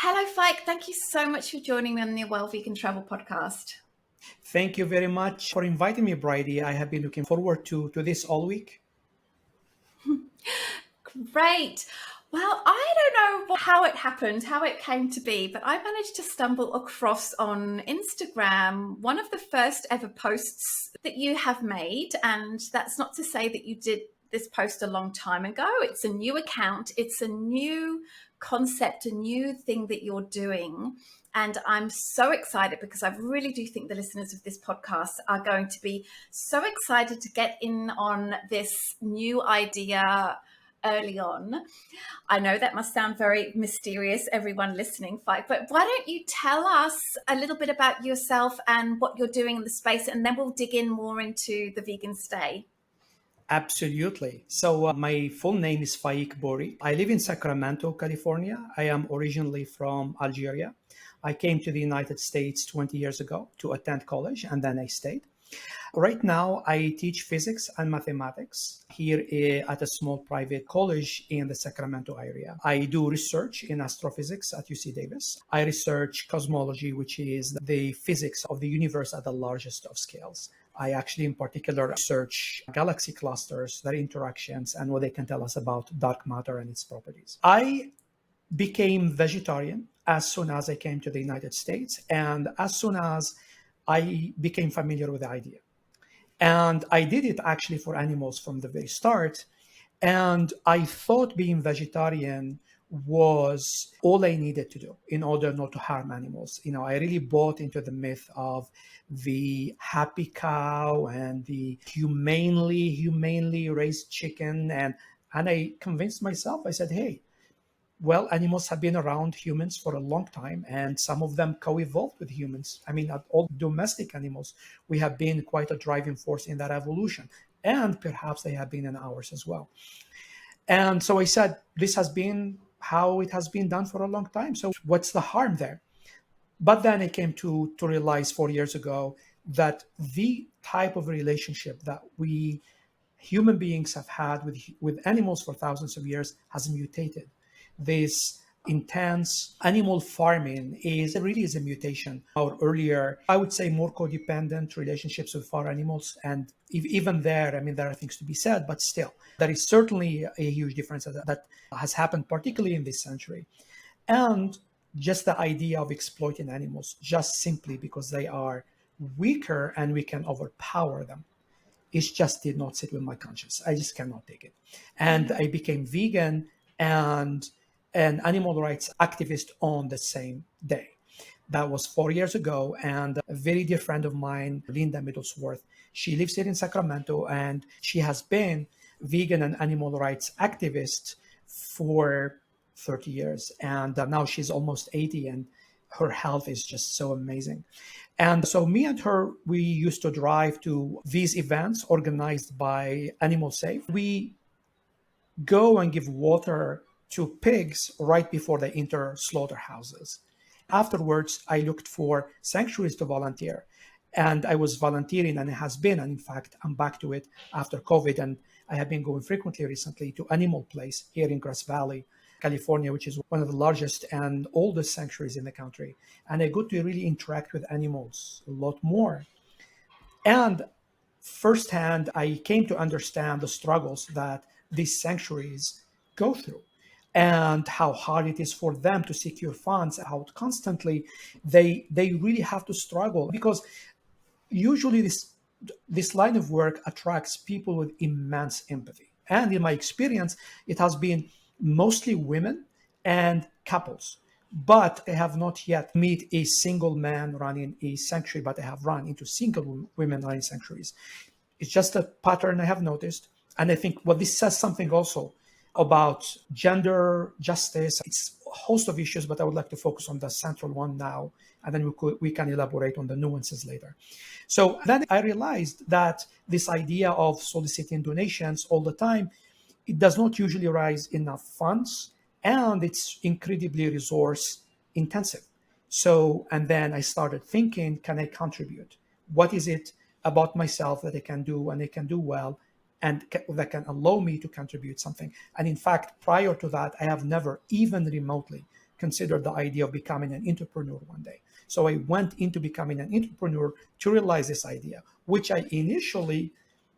Hello, Faik. Thank you so much for joining me on the Well Vegan Travel podcast. Thank you very much for inviting me, Bridie. I have been looking forward to this all week. Great. Well, I don't know how it happened, how it came to be, but I managed to stumble across on Instagram one of the first ever posts that you have made. And that's not to say that you did this post a long time ago. It's a new account, it's a new concept, a new thing that you're doing. And I'm so excited because I really do think the listeners of this podcast are going to be so excited to get in on this new idea early on. I know that must sound very mysterious, everyone listening, Faik, but why don't you tell us a little bit about yourself and what you're doing in the space, and then we'll dig in more into the vegan stay. Absolutely. So my full name is Faik Bouhrik. I live in Sacramento, California. I am originally from Algeria. I came to the United States 20 years ago to attend college, and then I stayed. Right now, I teach physics and mathematics here at a small private college in the Sacramento area. I do research in astrophysics at UC Davis. I research cosmology, which is the physics of the universe at the largest of scales. I actually, in particular, research galaxy clusters, their interactions, and what they can tell us about dark matter and its properties. I became vegetarian as soon as I came to the United States, and as soon as I became familiar with the idea. And I did it actually for animals from the very start. And I thought being vegetarian was all I needed to do in order not to harm animals. I really bought into the myth of the happy cow and the humanely raised chicken. And I convinced myself, I said, hey, well, animals have been around humans for a long time, and some of them co-evolved with humans. I mean, all domestic animals, we have been quite a driving force in that evolution, and perhaps they have been in ours as well. And so I said, this has been how it has been done for a long time. So what's the harm there? But then I came to realize 4 years ago that the type of relationship that we human beings have had with animals for thousands of years has mutated. This intense animal farming is a mutation. Our earlier, I would say, more codependent relationships with farm animals, and even there, I mean, there are things to be said, but still, there is certainly a huge difference that has happened, particularly in this century. And just the idea of exploiting animals just simply because they are weaker and we can overpower them, it just did not sit with my conscience. I just cannot take it. And I became vegan and an animal rights activist on the same day. That was 4 years ago. And a very dear friend of mine, Linda Middlesworth, she lives here in Sacramento, and she has been vegan and animal rights activist for 30 years. And now she's almost 80, and her health is just so amazing. And so me and her, we used to drive to these events organized by Animal Safe. We go and give water to pigs right before they enter slaughterhouses. Afterwards, I looked for sanctuaries to volunteer. And I was volunteering, and it has been, and in fact, I'm back to it after COVID. And I have been going frequently recently to Animal Place here in Grass Valley, California, which is one of the largest and oldest sanctuaries in the country. And I got to really interact with animals a lot more. And firsthand, I came to understand the struggles that these sanctuaries go through and how hard it is for them to secure funds, how constantly they really have to struggle, because usually this line of work attracts people with immense empathy. And in my experience, it has been mostly women and couples. But I have not yet met a single man running a sanctuary, but I have run into single women running sanctuaries. It's just a pattern I have noticed. And I think this says something also about gender justice. It's a host of issues, but I would like to focus on the central one now, and then we can elaborate on the nuances later. So then I realized that this idea of soliciting donations all the time, it does not usually raise enough funds, and it's incredibly resource intensive. So, and then I started thinking, can I contribute? What is it about myself that I can do and I can do well, and that can allow me to contribute something? And in fact, prior to that, I have never even remotely considered the idea of becoming an entrepreneur one day. So I went into becoming an entrepreneur to realize this idea, which I initially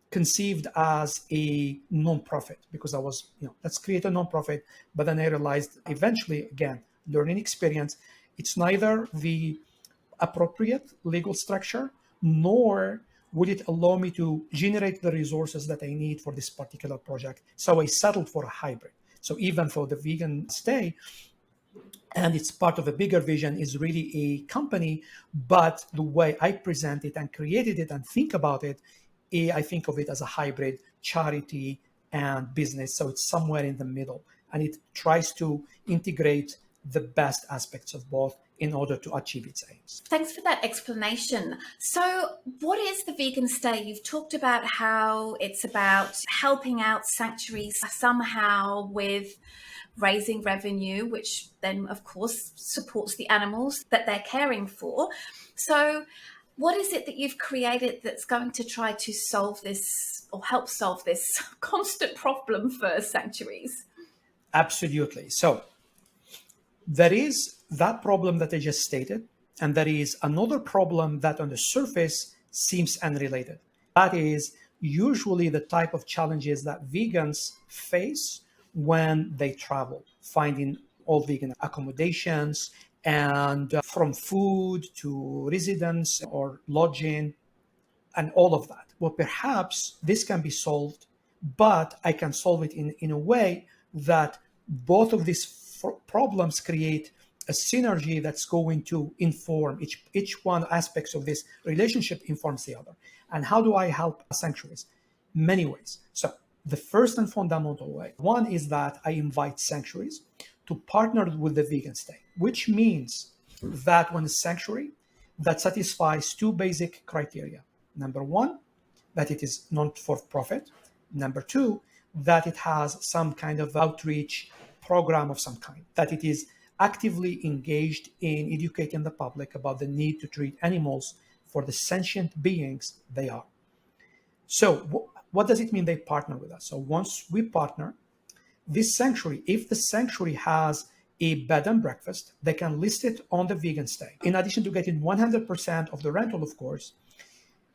conceived as a nonprofit, because I was, let's create a nonprofit. But then I realized eventually, again, learning experience, it's neither the appropriate legal structure, nor would it allow me to generate the resources that I need for this particular project. So I settled for a hybrid. So even though the vegan stay, and it's part of a bigger vision, is really a company, but the way I present it and created it and think about it, I think of it as a hybrid charity and business. So it's somewhere in the middle, and it tries to integrate the best aspects of both in order to achieve its aims. Thanks for that explanation. So what is the Vegan Stay? You've talked about how it's about helping out sanctuaries somehow with raising revenue, which then, of course, supports the animals that they're caring for. So what is it that you've created that's going to try to solve this or help solve this constant problem for sanctuaries? Absolutely. So there is that problem that I just stated, and there is another problem that on the surface seems unrelated. That is usually the type of challenges that vegans face when they travel, finding all vegan accommodations, and from food to residence or lodging and all of that. Well, perhaps this can be solved, but I can solve it in a way that both of these problems create a synergy that's going to inform each one aspects of this relationship informs the other. And how do I help sanctuaries? Many ways. So the first and fundamental way, one is that I invite sanctuaries to partner with the Vegan Stay, which means that when a sanctuary that satisfies two basic criteria: number one, that it is non-for-profit; number two, that it has some kind of outreach program of some kind, that it is actively engaged in educating the public about the need to treat animals for the sentient beings they are. So what does it mean they partner with us? So once we partner, this sanctuary, if the sanctuary has a bed and breakfast, they can list it on the Vegan Stay. In addition to getting 100% of the rental, of course,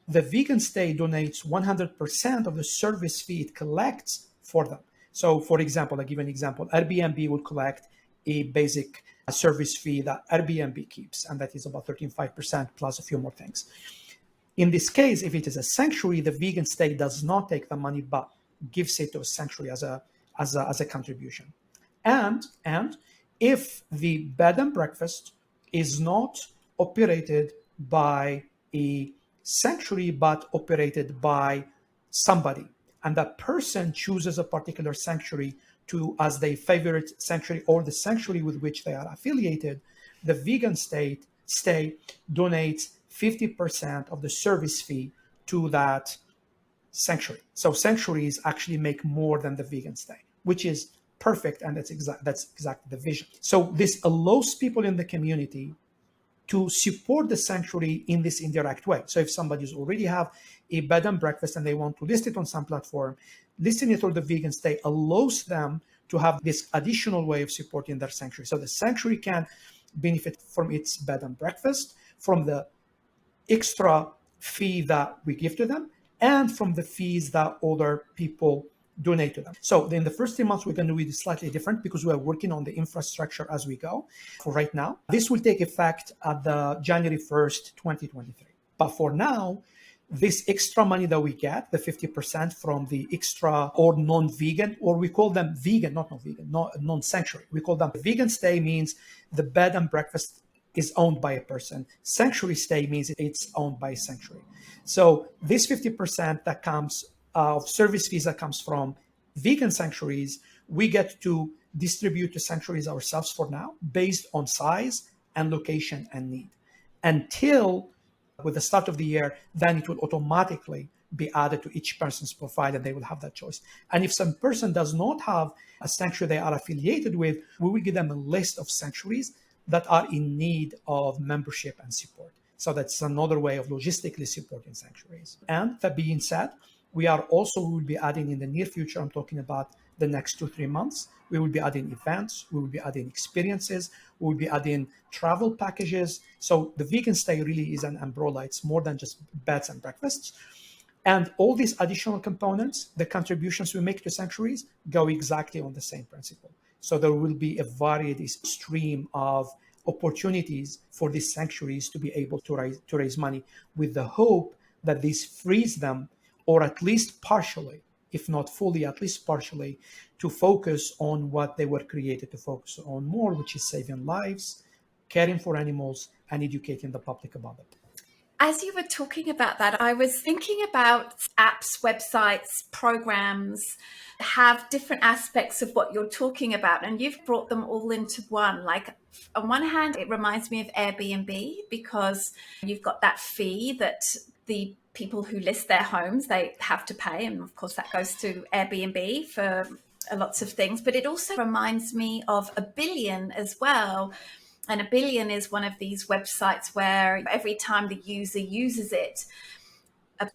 the Vegan Stay donates 100% of the service fee it collects for them. So, for example, I give an example. Airbnb will collect a basic service fee that Airbnb keeps, and that is about 13.5% plus a few more things. In this case, if it is a sanctuary, the Vegan Stay does not take the money, but gives it to a sanctuary as a contribution. And if the bed and breakfast is not operated by a sanctuary, but operated by somebody, and that person chooses a particular sanctuary as their favorite sanctuary or the sanctuary with which they are affiliated, the Vegan Stay donates 50% of the service fee to that sanctuary. So sanctuaries actually make more than the Vegan Stay, which is perfect, and that's exactly the vision. So this allows people in the community to support the sanctuary in this indirect way. So if somebody's already have a bed and breakfast and they want to list it on some platform, listing it on the Vegan Stay allows them to have this additional way of supporting their sanctuary. So the sanctuary can benefit from its bed and breakfast, from the extra fee that we give to them, and from the fees that other people donate to them. So in the first 3 months, we're going to do it slightly different because we are working on the infrastructure as we go. For right now, this will take effect at the January 1st, 2023. But for now, this extra money that we get, the 50% from the extra or non-vegan, or we call them vegan, not non-vegan, non-sanctuary. We call them Vegan Stay means the bed and breakfast is owned by a person. Sanctuary Stay means it's owned by a sanctuary. So this 50% that comes of service fees that comes from vegan sanctuaries, we get to distribute to sanctuaries ourselves for now, based on size and location and need. Until with the start of the year, then it will automatically be added to each person's profile and they will have that choice. And if some person does not have a sanctuary they are affiliated with, we will give them a list of sanctuaries that are in need of membership and support. So that's another way of logistically supporting sanctuaries. And that being said, we will be adding in the near future, I'm talking about the next 2-3 months. We will be adding events, we will be adding experiences, we will be adding travel packages. So the vegan stay really is an umbrella. It's more than just beds and breakfasts. And all these additional components, the contributions we make to Sanctuaries, go exactly on the same principle. So there will be a varied stream of opportunities for these sanctuaries to be able to raise money, with the hope that this frees them, or at least partially, if not fully, at least partially, to focus on what they were created to focus on more, which is saving lives, caring for animals, and educating the public about it. As you were talking about that, I was thinking about apps, websites, programs have different aspects of what you're talking about, and you've brought them all into one. Like, on one hand, it reminds me of Airbnb, because you've got that fee that the people who list their homes, they have to pay. And of course, that goes to Airbnb for lots of things. But it also reminds me of a Billion as well. And a Billion is one of these websites where every time the user uses it,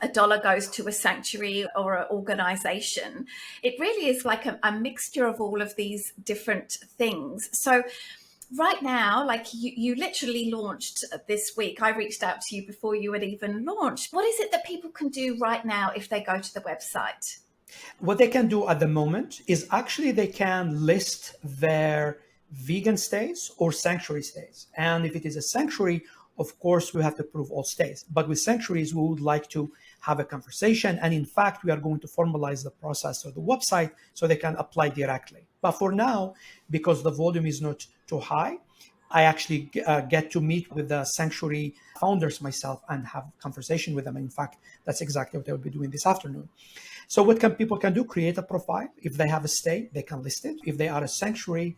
a dollar goes to a sanctuary or an organization. It really is like a mixture of all of these different things. So right now, like you literally launched this week. I reached out to you before you had even launched. What is it that people can do right now if they go to the website? What they can do at the moment is actually they can list their vegan stays or sanctuary stays. And if it is a sanctuary, of course, we have to prove all stays. But with sanctuaries, we would like to have a conversation. And in fact, we are going to formalize the process of the website so they can apply directly. But for now, because the volume is not too high, I actually get to meet with the sanctuary founders myself and have a conversation with them. In fact, that's exactly what I will be doing this afternoon. So what people can do, create a profile. If they have a stay, they can list it. If they are a sanctuary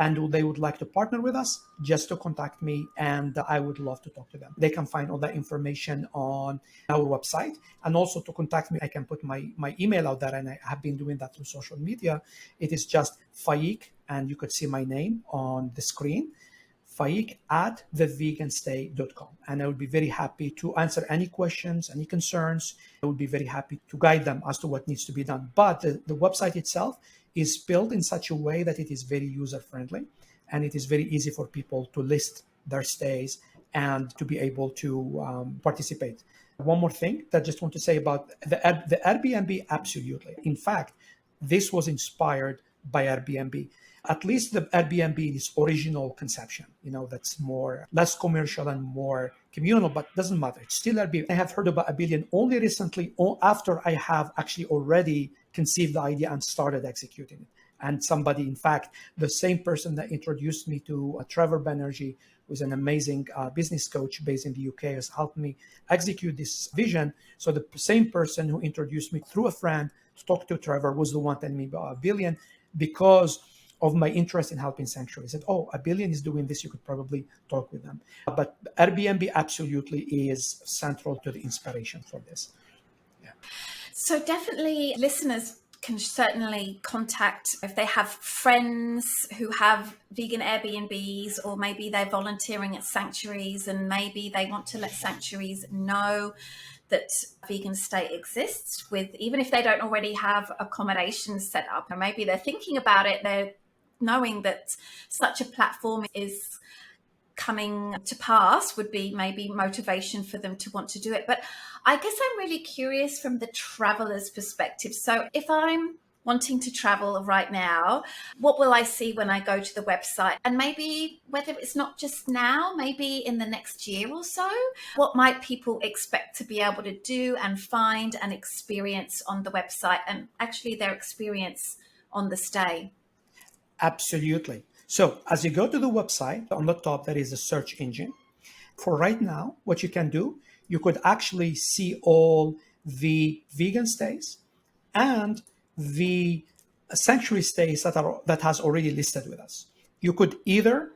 and they would like to partner with us, just to contact me, and I would love to talk to them. They can find all that information on our website. And also to contact me, I can put my email out there, and I have been doing that through social media. It is just Faik, and you could see my name on the screen, faik@theveganstay.com. And I would be very happy to answer any questions, any concerns. I would be very happy to guide them as to what needs to be done. But the website itself is built in such a way that it is very user-friendly, and it is very easy for people to list their stays and to be able to participate. One more thing that I just want to say about the Airbnb, absolutely. In fact, this was inspired by Airbnb. At least the Airbnb in its original conception, that's less commercial and more communal, but doesn't matter. It's still Airbnb. I have heard about a Billion only recently, after I have actually already conceived the idea and started executing it. And somebody, in fact, the same person that introduced me to Trevor Banerjee, who's an amazing business coach based in the UK, has helped me execute this vision. So the same person who introduced me through a friend to talk to Trevor was the one telling me about a Billion, because of my interest in helping sanctuaries. Said, a Billion is doing this, you could probably talk with them. But Airbnb absolutely is central to the inspiration for this. Yeah. So definitely listeners can certainly contact if they have friends who have vegan Airbnbs, or maybe they're volunteering at sanctuaries and maybe they want to let sanctuaries know that vegan stay exists, with even if they don't already have accommodations set up, or maybe they're thinking about it, they're knowing that such a platform is coming to pass would be maybe motivation for them to want to do it. But I guess I'm really curious from the traveler's perspective. So if I'm wanting to travel right now, what will I see when I go to the website? And maybe whether it's not just now, maybe in the next year or so, what might people expect to be able to do and find and experience on the website, and actually their experience on the stay? Absolutely. So as you go to the website, on the top, there is a search engine. For right now, what you can do, you could actually see all the vegan stays and the sanctuary stays that has already listed with us. You could either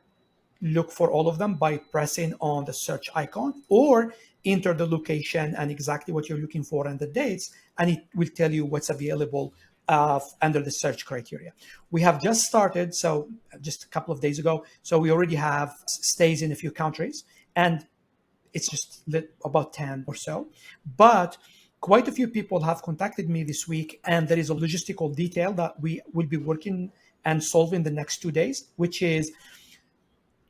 look for all of them by pressing on the search icon, or enter the location and exactly what you're looking for and the dates, and it will tell you what's available under the search criteria. We have just started, so just a couple of days ago. So we already have stays in a few countries, and it's just about 10 or so. But quite a few people have contacted me this week, and there is a logistical detail that we will be working and solving the next 2 days, which is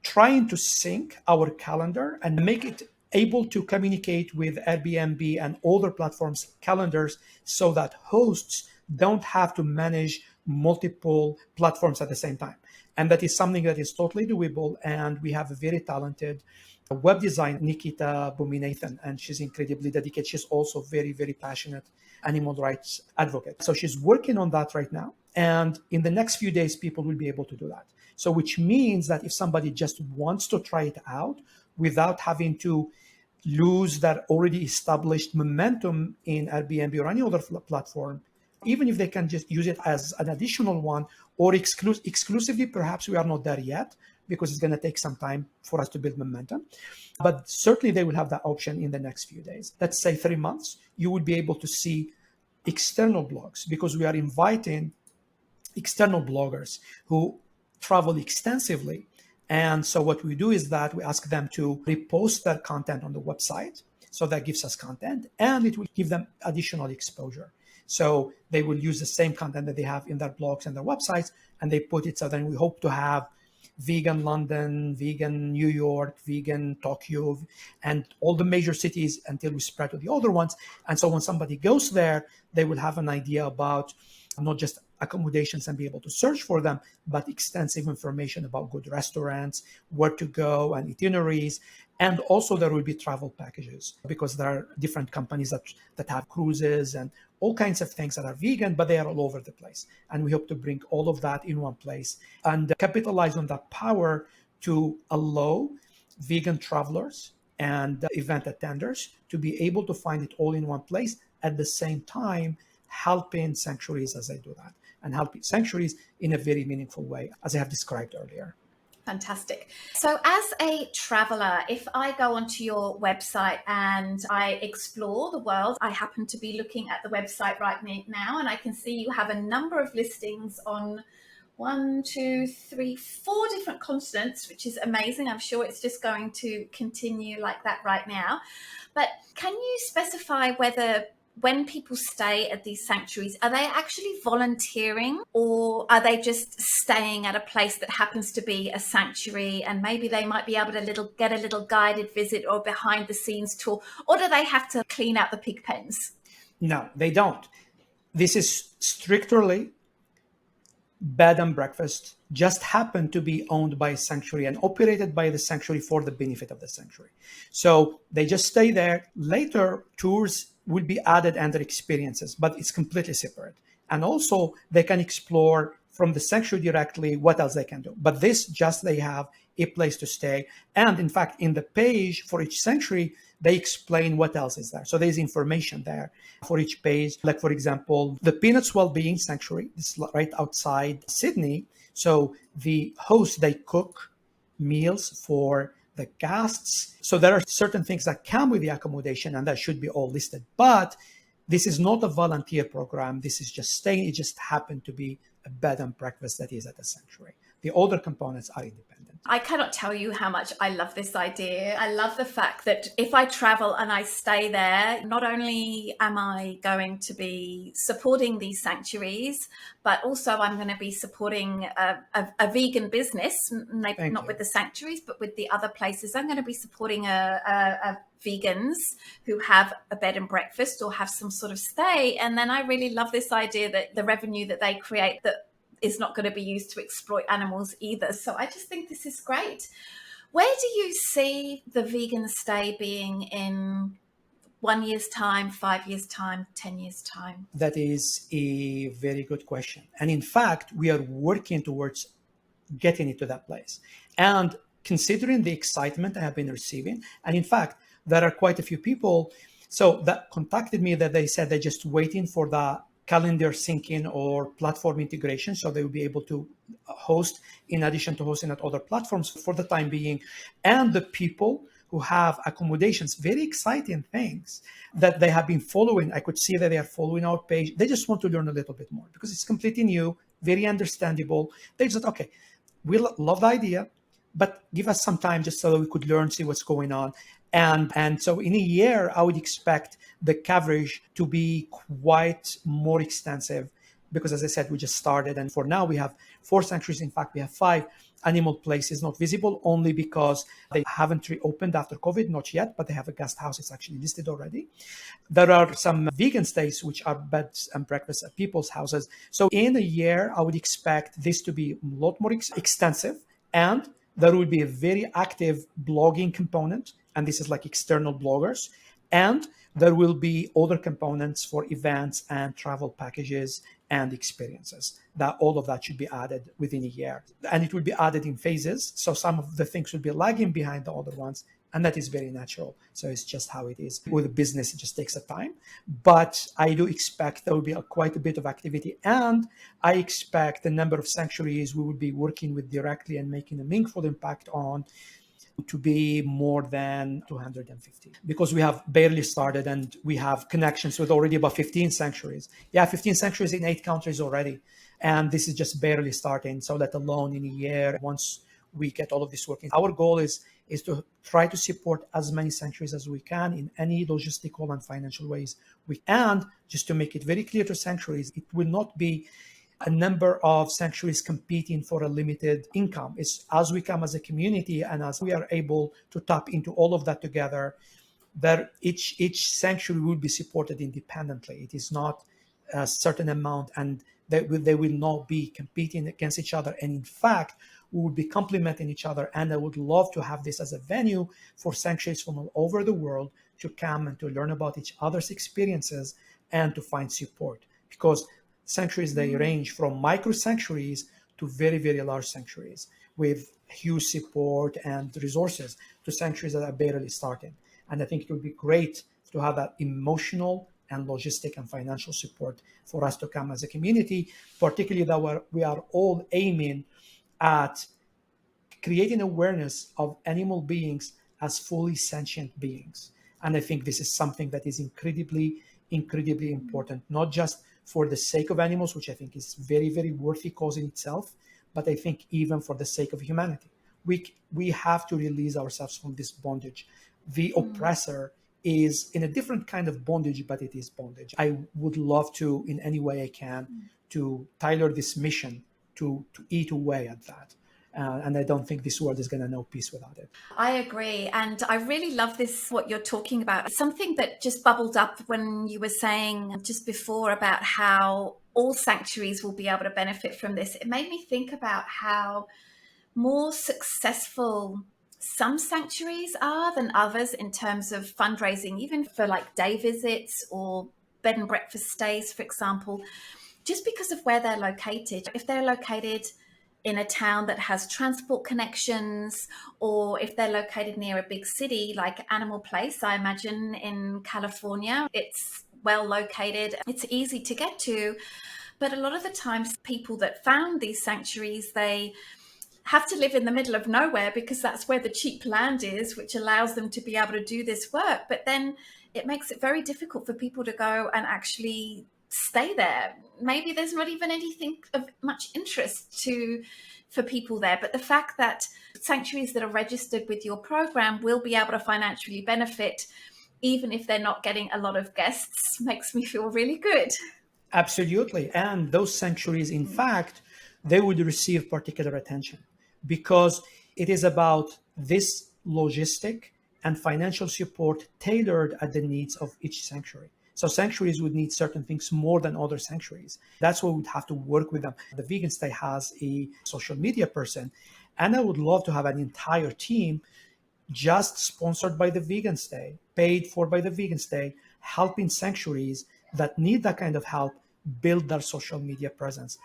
trying to sync our calendar and make it able to communicate with Airbnb and other platforms' calendars so that hosts don't have to manage multiple platforms at the same time. And that is something that is totally doable. And we have a very talented web designer, Nikita Buminathan, and she's incredibly dedicated. She's also very, very passionate animal rights advocate. So she's working on that right now. And in the next few days, people will be able to do that. So which means that if somebody just wants to try it out without having to lose that already established momentum in Airbnb or any other platform, even if they can just use it as an additional one or exclusively, perhaps we are not there yet because it's going to take some time for us to build momentum. But certainly they will have that option in the next few days. Let's say 3 months, you will be able to see external blogs because we are inviting external bloggers who travel extensively. And so what we do is that we ask them to repost their content on the website. So that gives us content and it will give them additional exposure. So they will use the same content that they have in their blogs and their websites and they put it. So then we hope to have vegan London, vegan New York, vegan Tokyo, and all the major cities until we spread to the other ones. And so when somebody goes there, they will have an idea about not just accommodations and be able to search for them, but extensive information about good restaurants, where to go, and itineraries. And also there will be travel packages because there are different companies that have cruises and all kinds of things that are vegan, but they are all over the place. And we hope to bring all of that in one place and capitalize on that power to allow vegan travelers and event attenders to be able to find it all in one place at the same time, helping sanctuaries as they do that and helping sanctuaries in a very meaningful way, as I have described earlier. Fantastic. So as a traveler, if I go onto your website and I explore the world, I happen to be looking at the website right now, and I can see you have a number of listings on 4 different continents, which is amazing. I'm sure it's just going to continue like that right now. But can you specify whether when people stay at these sanctuaries, are they actually volunteering or are they just staying at a place that happens to be a sanctuary and maybe they might be able to get a little guided visit or behind the scenes tour, or do they have to clean out the pig pens? No, they don't. This is strictly bed and breakfast, just happen to be owned by a sanctuary and operated by the sanctuary for the benefit of the sanctuary. So they just stay there. Later, tours will be added under experiences, but it's completely separate. And also they can explore from the sanctuary directly what else they can do. But this just they have a place to stay. And in fact, in the page for each sanctuary, they explain what else is there. So there's information there for each page. Like, for example, the Peanuts Wellbeing Sanctuary is right outside Sydney. So the hosts, they cook meals for the guests. So there are certain things that come with the accommodation and that should be all listed. But this is not a volunteer program. This is just staying. It just happened to be a bed and breakfast that is at the sanctuary. The other components are independent. I cannot tell you how much I love this idea. I love the fact that if I travel and I stay there, not only am I going to be supporting these sanctuaries, but also I'm going to be supporting a vegan business, maybe not with the sanctuaries, but with the other places. I'm going to be supporting a vegans who have a bed and breakfast or have some sort of stay. And then I really love this idea that the revenue that they create that is not going to be used to exploit animals either. So I just think this is great. Where do you see the vegan stay being in 1 year's time, 5 years' time, 10 years' time? That is a very good question. And in fact, we are working towards getting it to that place. And considering the excitement I have been receiving, and in fact, there are quite a few people that contacted me that they said they're just waiting for the calendar syncing or platform integration, so they will be able to host in addition to hosting at other platforms for the time being. And the people who have accommodations, very exciting things that they have been following. I could see that they are following our page. They just want to learn a little bit more because it's completely new, very understandable. They just, okay, we love the idea. but give us some time just so that we could learn, see what's going on. And so in a year, I would expect the coverage to be quite more extensive because, as I said, we just started. And for now, we have 4 sanctuaries. In fact, we have 5. Animal Place is not visible only because they haven't reopened after COVID, not yet, but they have a guest house. It's actually listed already. There are some vegan stays, which are beds and breakfasts at people's houses. So in a year, I would expect this to be a lot more extensive, and there will be a very active blogging component. And this is like external bloggers. And there will be other components for events and travel packages and experiences. That all of that should be added within a year. And it will be added in phases. So some of the things will be lagging behind the other ones. And that is very natural. So it's just how it is. With a business, it just takes a time. But I do expect there will be quite a bit of activity. And I expect the number of sanctuaries we will be working with directly and making a meaningful impact on to be more than 250, because we have barely started and we have connections with already about 15 sanctuaries. Yeah, 15 sanctuaries in 8 countries already. And this is just barely starting. So let alone in a year, once we get all of this working. Our goal is to try to support as many sanctuaries as we can in any logistical and financial ways. And just to make it very clear to sanctuaries, it will not be a number of sanctuaries competing for a limited income. It's as we come as a community and as we are able to tap into all of that together, that each sanctuary will be supported independently. It is not a certain amount, and they will not be competing against each other. And in fact, we will be complementing each other. And I would love to have this as a venue for sanctuaries from all over the world to come and to learn about each other's experiences and to find support. Because sanctuaries, they range from micro sanctuaries to very, very large sanctuaries with huge support and resources to sanctuaries that are barely starting. And I think it would be great to have that emotional and logistic and financial support for us to come as a community, particularly that we are all aiming at creating awareness of animal beings as fully sentient beings. And I think this is something that is incredibly, incredibly important, not just for the sake of animals, which I think is very, very worthy cause in itself, but I think even for the sake of humanity. We have to release ourselves from this bondage. The oppressor is in a different kind of bondage, but it is bondage. I would love to, in any way I can, to tailor this mission to eat away at that. And I don't think this world is going to know peace without it. I agree. And I really love this, what you're talking about. Something that just bubbled up when you were saying just before about how all sanctuaries will be able to benefit from this. It made me think about how more successful some sanctuaries are than others in terms of fundraising, even for like day visits or bed and breakfast stays, for example, just because of where they're located. If they're located in a town that has transport connections, or if they're located near a big city like Animal Place, I imagine in California, it's well located, it's easy to get to. But a lot of the times people that found these sanctuaries, they have to live in the middle of nowhere because that's where the cheap land is, which allows them to be able to do this work. But then it makes it very difficult for people to go and actually stay there. Maybe there's not even anything of much interest for people there. But the fact that sanctuaries that are registered with your program will be able to financially benefit, even if they're not getting a lot of guests, makes me feel really good. Absolutely. And those sanctuaries, in fact, they would receive particular attention because it is about this logistic and financial support tailored at the needs of each sanctuary. So sanctuaries would need certain things more than other sanctuaries. That's why we'd have to work with them. The Vegan Stay has a social media person, and I would love to have an entire team just sponsored by the Vegan Stay, paid for by the Vegan Stay, helping sanctuaries that need that kind of help build their social media presence,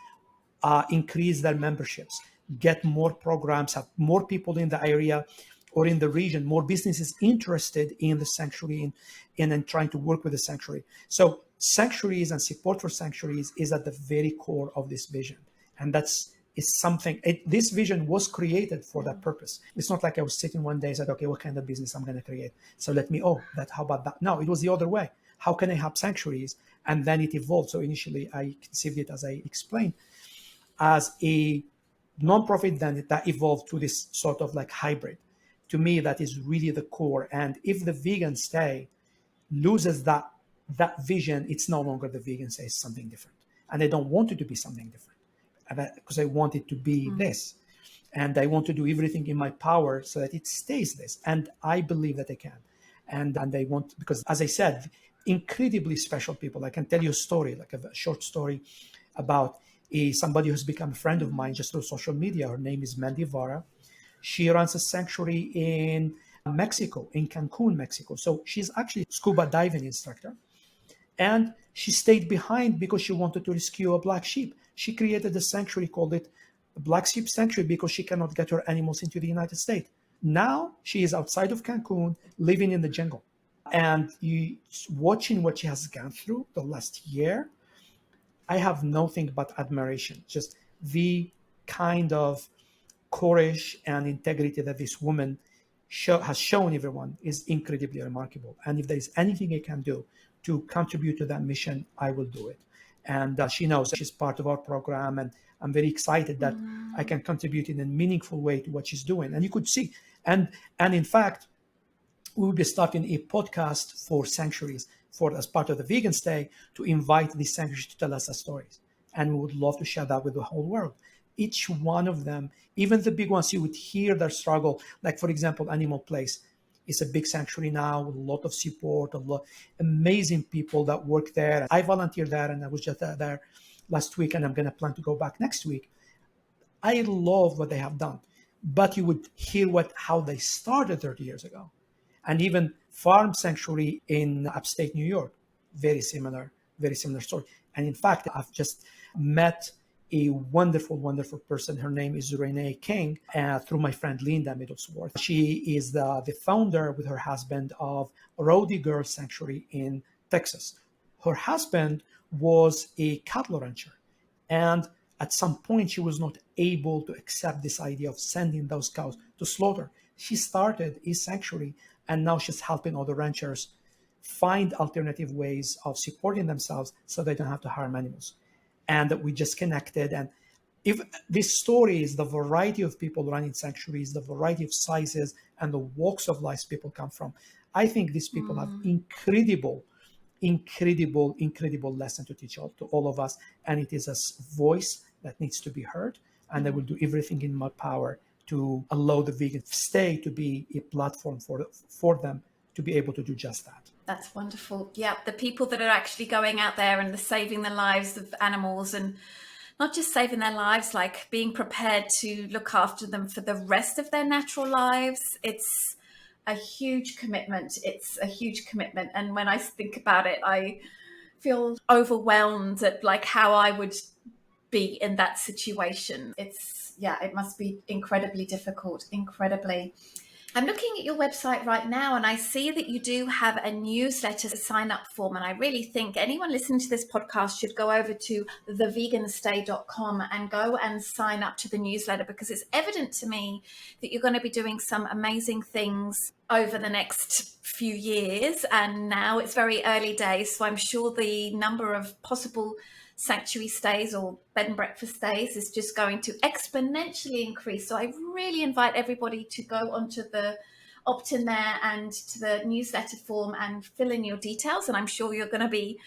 increase their memberships, get more programs, have more people in the area or in the region, more businesses interested in the sanctuary and trying to work with the sanctuary. So sanctuaries and support for sanctuaries is at the very core of this vision. And that's something, this vision was created for that purpose. It's not like I was sitting one day and said, okay, what kind of business I'm going to create? So how about that? No, it was the other way. How can I help sanctuaries? And then it evolved. So initially I conceived it, as I explained, as a nonprofit then that evolved to this sort of like hybrid. To me, that is really the core. And if the vegan stay loses that vision, it's no longer the vegan stay, it's something different. And I don't want it to be something different because I want it to be this. And I want to do everything in my power so that it stays this. And I believe that I can. And I want, because as I said, incredibly special people. I can tell you a story, like a short story about somebody who's become a friend of mine just through social media. Her name is Mandy Vara. She runs a sanctuary in Mexico, in Cancun, Mexico. So she's actually a scuba diving instructor. And she stayed behind because she wanted to rescue a black sheep. She created a sanctuary, called it Black Sheep Sanctuary, because she cannot get her animals into the United States. Now she is outside of Cancun, living in the jungle. And watching what she has gone through the last year, I have nothing but admiration. Just the kind of courage and integrity that this woman has shown everyone is incredibly remarkable. And if there is anything I can do to contribute to that mission, I will do it. And she knows she's part of our program, and I'm very excited that I can contribute in a meaningful way to what she's doing. And you could see, and in fact, we will be starting a podcast for sanctuaries, as part of the vegan stay, to invite these sanctuaries to tell us their stories. And we would love to share that with the whole world. Each one of them, even the big ones, you would hear their struggle. Like, for example, Animal Place is a big sanctuary now with a lot of support, a lot amazing people that work there. I volunteered there, and I was just there last week, and I'm going to plan to go back next week. I love what they have done. But you would hear how they started 30 years ago. And even Farm Sanctuary in upstate New York, very similar story. And in fact, I've just met a wonderful, wonderful person. Her name is Renee King, through my friend Linda Middlesworth. She is the founder with her husband of Rowdy Girl Sanctuary in Texas. Her husband was a cattle rancher. And at some point, she was not able to accept this idea of sending those cows to slaughter. She started a sanctuary, and now she's helping other ranchers find alternative ways of supporting themselves so they don't have to harm animals. And we just connected. And if this story is the variety of people running sanctuaries, the variety of sizes and the walks of life people come from, I think these people have incredible lesson to teach to all of us. And it is a voice that needs to be heard. And I will do everything in my power to allow the vegan stay to be a platform for them to be able to do just that. That's wonderful. Yeah, the people that are actually going out there and saving the lives of animals, and not just saving their lives, like being prepared to look after them for the rest of their natural lives. It's a huge commitment. And when I think about it, I feel overwhelmed at like how I would be in that situation. It must be incredibly difficult, incredibly. I'm looking at your website right now, and I see that you do have a newsletter sign up form. And I really think anyone listening to this podcast should go over to theveganstay.com and go and sign up to the newsletter, because it's evident to me that you're going to be doing some amazing things over the next few years. And now it's very early days, so I'm sure the number of possible sanctuary stays or bed and breakfast stays is just going to exponentially increase. So I really invite everybody to go onto the opt-in there and to the newsletter form and fill in your details. And I'm sure you're going to be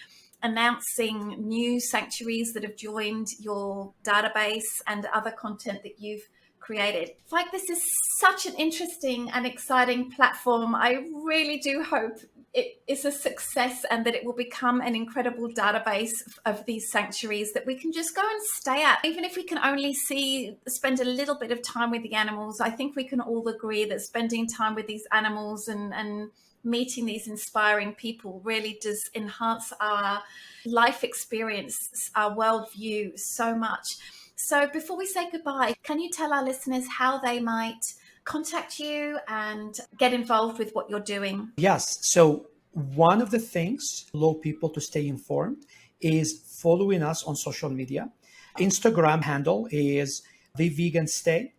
announcing new sanctuaries that have joined your database and other content that you've created. Faik, this is such an interesting and exciting platform. I really do hope it is a success and that it will become an incredible database of these sanctuaries that we can just go and stay at. Even if we can only spend a little bit of time with the animals, I think we can all agree that spending time with these animals and meeting these inspiring people really does enhance our life experience, our worldview so much. So before we say goodbye, can you tell our listeners how they might contact you and get involved with what you're doing? Yes. So one of the things allow people to stay informed is following us on social media. Instagram handle is The Vegan Stay,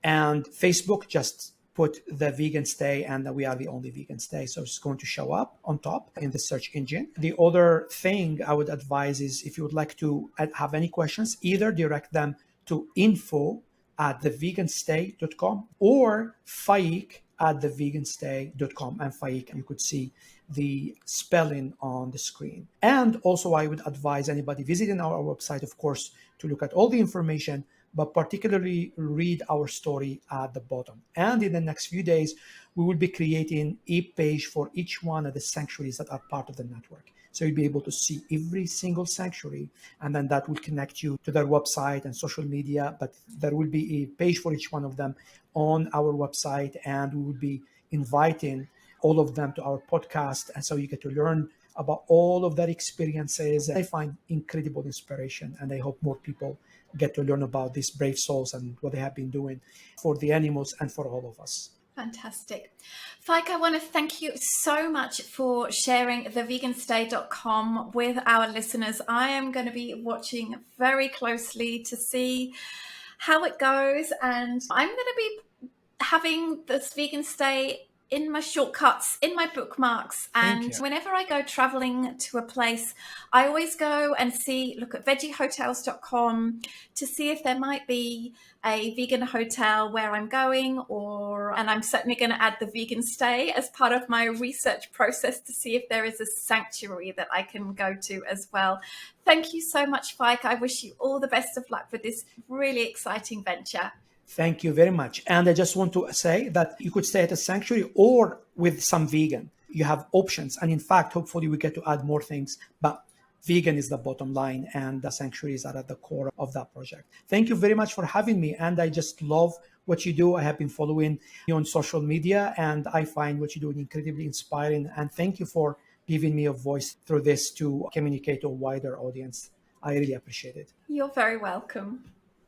and Facebook, just put The Vegan Stay, and we are the only vegan stay. So it's going to show up on top in the search engine. The other thing I would advise is, if you would like to have any questions, either direct them to info@theveganstay.com or Faik@theveganstay.com. And Faik, you could see the spelling on the screen. And also, I would advise anybody visiting our website, of course, to look at all the information, but particularly read our story at the bottom. And in the next few days, we will be creating a page for each one of the sanctuaries that are part of the network. So you'll be able to see every single sanctuary, and then that will connect you to their website and social media. But there will be a page for each one of them on our website, and we will be inviting all of them to our podcast. And so you get to learn about all of their experiences. I find incredible inspiration, and I hope more people get to learn about these brave souls and what they have been doing for the animals and for all of us. Fantastic. Faik, I want to thank you so much for sharing theveganstay.com with our listeners. I am going to be watching very closely to see how it goes, and I'm going to be having this vegan stay in my shortcuts, in my bookmarks. And whenever I go traveling to a place, I always go and look at veggehotels.com to see if there might be a vegan hotel where I'm going, and I'm certainly going to add the vegan stay as part of my research process to see if there is a sanctuary that I can go to as well. Thank you so much, Faik. I wish you all the best of luck with this really exciting venture. Thank you very much. And I just want to say that you could stay at a sanctuary or with some vegan. You have options. And in fact, hopefully we get to add more things. But vegan is the bottom line, and the sanctuaries are at the core of that project. Thank you very much for having me. And I just love what you do. I have been following you on social media, and I find what you do incredibly inspiring. And thank you for giving me a voice through this to communicate to a wider audience. I really appreciate it. You're very welcome.